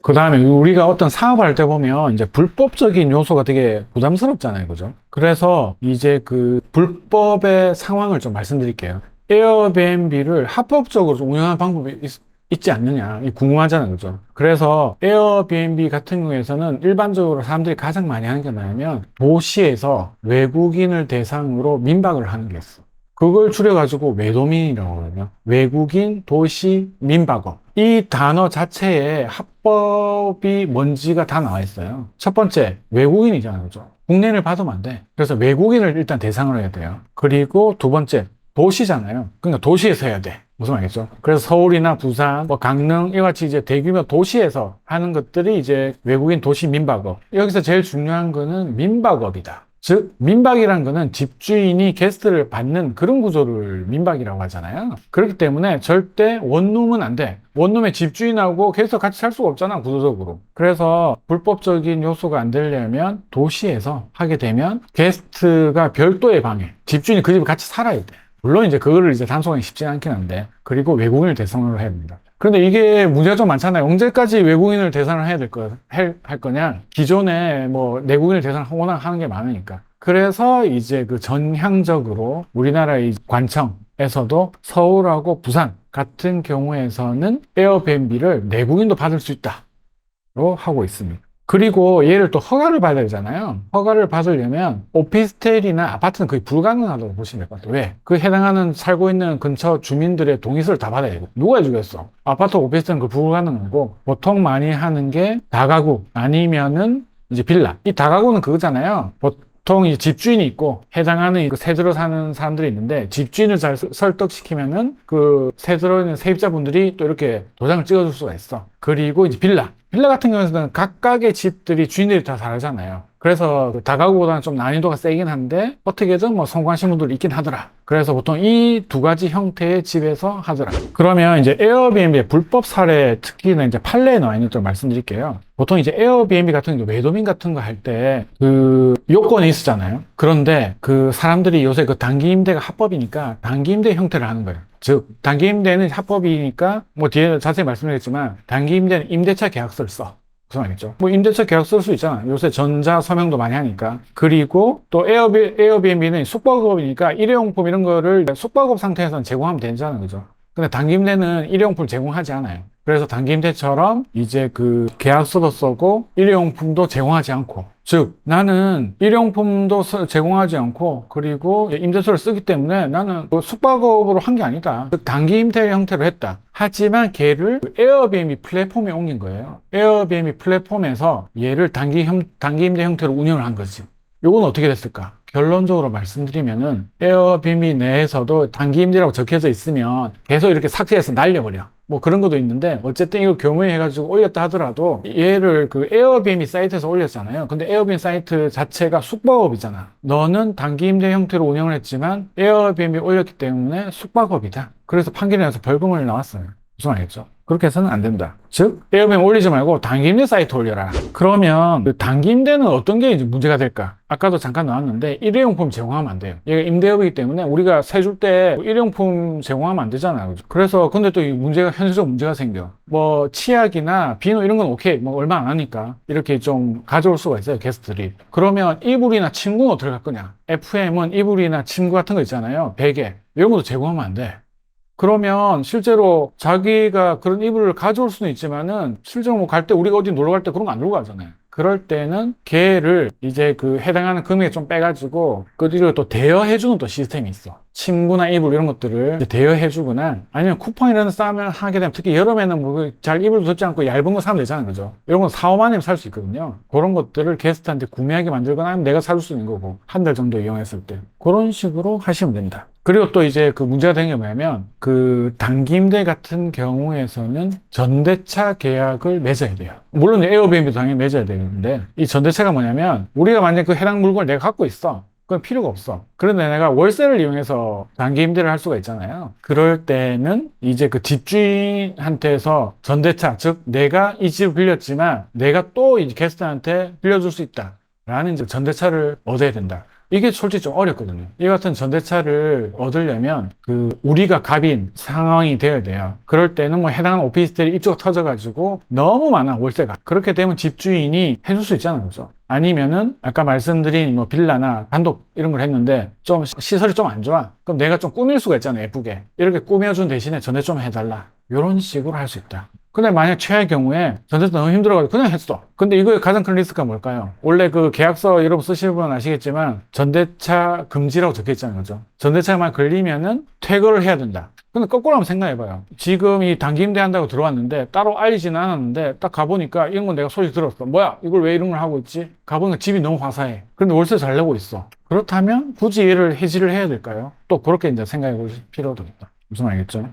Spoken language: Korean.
그 다음에 우리가 어떤 사업을 할 때 보면 이제 불법적인 요소가 되게 부담스럽잖아요. 그죠? 그래서 이제 그 불법의 상황을 좀 말씀드릴게요. 에어비앤비를 합법적으로 좀 운영하는 방법이 있지 않느냐. 이 궁금하잖아요. 그죠? 그래서 에어비앤비 같은 경우에서는 일반적으로 사람들이 가장 많이 하는 게 뭐냐면 도시에서 외국인을 대상으로 민박을 하는 게 있어. 그걸 줄여가지고 외도민이라고 하거든요. 외국인 도시 민박업. 이 단어 자체에 합법이 뭔지가 다 나와 있어요. 첫 번째, 외국인이잖아요. 그죠? 국내인을 받으면 안 돼. 그래서 외국인을 일단 대상으로 해야 돼요. 그리고 두 번째, 도시잖아요. 그러니까 도시에서 해야 돼. 무슨 말이겠죠? 그래서 서울이나 부산, 뭐 강릉, 이와 같이 이제 대규모 도시에서 하는 것들이 이제 외국인 도시 민박업. 여기서 제일 중요한 거는 민박업이다. 즉, 민박이라는 거는 집주인이 게스트를 받는 그런 구조를 민박이라고 하잖아요. 그렇기 때문에 절대 원룸은 안 돼. 원룸에 집주인하고 게스트가 같이 살 수가 없잖아, 구조적으로. 그래서 불법적인 요소가 안 되려면 도시에서 하게 되면 게스트가 별도의 방에 집주인이 그 집에 같이 살아야 돼. 물론 이제 그거를 이제 단속하기 쉽지는 않긴 한데, 그리고 외국인을 대상으로 해야 됩니다. 그런데 이게 문제가 좀 많잖아요. 언제까지 외국인을 대상을 해야 할 거냐? 기존에 뭐 내국인을 대상을 워낙 하는 게 많으니까. 그래서 이제 그 전향적으로 우리나라의 관청에서도 서울하고 부산 같은 경우에서는 에어비앤비를 내국인도 받을 수 있다로 하고 있습니다. 그리고 얘를 또 허가를 받아야 되잖아요. 허가를 받으려면 오피스텔이나 아파트는 거의 불가능하다고 보시면 될 것 같아요. 왜? 그 해당하는 살고 있는 근처 주민들의 동의서를 다 받아야 되고. 누가 해주겠어? 아파트, 오피스텔은 그 불가능하고 보통 많이 하는 게 다가구 아니면은 이제 빌라. 이 다가구는 그거잖아요. 보통 이제 집주인이 있고 해당하는 그 세들어 사는 사람들이 있는데 집주인을 잘 설득시키면은 그 세들어 있는 세입자분들이 또 이렇게 도장을 찍어줄 수가 있어. 그리고 이제 빌라. 빌라 같은 경우에는 각각의 집들이 주인들이 다 다르잖아요. 그래서 다가구보다는 좀 난이도가 세긴 한데 어떻게든 뭐 성공하신 분들이 있긴 하더라. 그래서 보통 이 두 가지 형태의 집에서 하더라. 그러면 이제 에어비앤비의 불법 사례, 특히는 이제 판례에 나와 있는 걸 말씀드릴게요. 보통 이제 에어비앤비 같은 경우 외도민 같은 거 할 때 그 요건이 있었잖아요. 그런데 그 사람들이 요새 그 단기 임대가 합법이니까 단기 임대 형태를 하는 거예요. 즉 단기 임대는 합법이니까 뭐 뒤에 자세히 말씀드리겠지만 단기 임대는 임대차 계약서를 써. 무슨 말이겠죠? 뭐 임대차 계약 쓸 수 있잖아. 요새 전자 서명도 많이 하니까. 그리고 또 에어비앤비는 숙박업이니까 일회용품 이런 거를 숙박업 상태에서는 제공하면 되잖아요. 그죠? 근데 단기 임대는 일회용품을 제공하지 않아요. 그래서 단기 임대처럼 이제 그 계약서도 쓰고 일회용품도 제공하지 않고, 즉 나는 일회용품도 제공하지 않고 그리고 임대서를 쓰기 때문에 나는 그 숙박업으로 한 게 아니다. 즉 단기 임대 형태로 했다. 하지만 걔를 에어비앤비 플랫폼에 옮긴 거예요. 에어비앤비 플랫폼에서 얘를 단기 임대 형태로 운영을 한 거지. 요건 어떻게 됐을까? 결론적으로 말씀드리면은 에어비앤비 내에서도 단기 임대라고 적혀져 있으면 계속 이렇게 삭제해서 날려버려. 뭐 그런 것도 있는데 어쨌든 이거 교묘해가지고 올렸다 하더라도 얘를 그 에어비앤비 사이트에서 올렸잖아요. 근데 에어비앤비 사이트 자체가 숙박업이잖아. 너는 단기 임대 형태로 운영을 했지만 에어비앤비 올렸기 때문에 숙박업이다. 그래서 판결이 나서 벌금을 나왔어요. 무슨 말이겠죠? 그렇게 해서는 안 된다. 즉, 에어비앤비 올리지 말고 단기 임대 사이트 올려라. 그러면 그 단기 임대는 어떤 게 이제 문제가 될까? 아까도 잠깐 나왔는데 일회용품 제공하면 안 돼요. 얘가 임대업이기 때문에 우리가 세 줄 때 일회용품 제공하면 안 되잖아요. 그래서 근데 또 이 문제가 현실적 문제가 생겨. 뭐 치약이나 비누 이런 건 오케이. 뭐 얼마 안 하니까 이렇게 좀 가져올 수가 있어요. 게스트들이. 그러면 이불이나 침구는 어떻게 할 거냐? FM은 이불이나 침구 같은 거 있잖아요. 베개 이런 것도 제공하면 안 돼. 그러면 실제로 자기가 그런 이불을 가져올 수는 있지만은 실제로 뭐 갈 때 우리가 어디 놀러 갈 때 그런 거 안 들고 가잖아요. 그럴 때는 걔를 이제 그 해당하는 금액에 좀 빼가지고 그리고 또 대여해주는 또 시스템이 있어. 침구나 이불 이런 것들을 대여해주거나 아니면 쿠팡이라는 싸면 하게 되면 특히 여름에는 뭐 잘 이불도 덮지 않고 얇은 거 사면 되잖아요. 그죠? 이런 건 4, 5만 원이면 살 수 있거든요. 그런 것들을 게스트한테 구매하게 만들거나 하면 내가 사줄 수 있는 거고 한 달 정도 이용했을 때 그런 식으로 하시면 됩니다. 그리고 또 이제 그 문제가 되는 게 뭐냐면 그 단기 임대 같은 경우에서는 전대차 계약을 맺어야 돼요. 물론 에어비앤비도 당연히 맺어야 되는데 이 전대차가 뭐냐면 우리가 만약 그 해당 물건을 내가 갖고 있어. 그건 필요가 없어. 그런데 내가 월세를 이용해서 단기 임대를 할 수가 있잖아요. 그럴 때는 이제 그 집주인한테서 전대차, 즉 내가 이 집을 빌렸지만 내가 또 이제 게스트한테 빌려줄 수 있다. 라는 이제 전대차를 얻어야 된다. 이게 솔직히 좀 어렵거든요. 이 같은 전대차를 얻으려면 우리가 갑인 상황이 되어야 돼요. 그럴 때는 뭐 해당하는 오피스텔이 입주가 터져가지고 너무 많아, 월세가. 그렇게 되면 집주인이 해줄 수 있잖아요. 그죠? 아니면은 아까 말씀드린 뭐 빌라나 단독 이런 걸 했는데 좀 시설이 좀 안 좋아. 그럼 내가 좀 꾸밀 수가 있잖아요. 예쁘게. 이렇게 꾸며준 대신에 전대 좀 해달라. 이런 식으로 할 수 있다. 근데 만약 최악의 경우에 전세도 너무 힘들어가지고 그냥 했어. 근데 이거의 가장 큰 리스크가 뭘까요? 원래 그 계약서 여러분 쓰시는 분은 아시겠지만 전대차 금지라고 적혀 있잖아요. 그죠? 전대차만 걸리면은 퇴거를 해야 된다. 근데 거꾸로 한번 생각해봐요. 지금 이 단기 임대한다고 들어왔는데 따로 알리지는 않았는데 딱 가보니까 이런 건 내가 소식 들었어. 뭐야? 이걸 왜 이런 걸 하고 있지? 가보니까 집이 너무 화사해. 그런데 월세 잘 내고 있어. 그렇다면 굳이 얘를 해지를 해야 될까요? 또 그렇게 이제 생각해 볼 필요도 있다. 무슨 말이겠죠?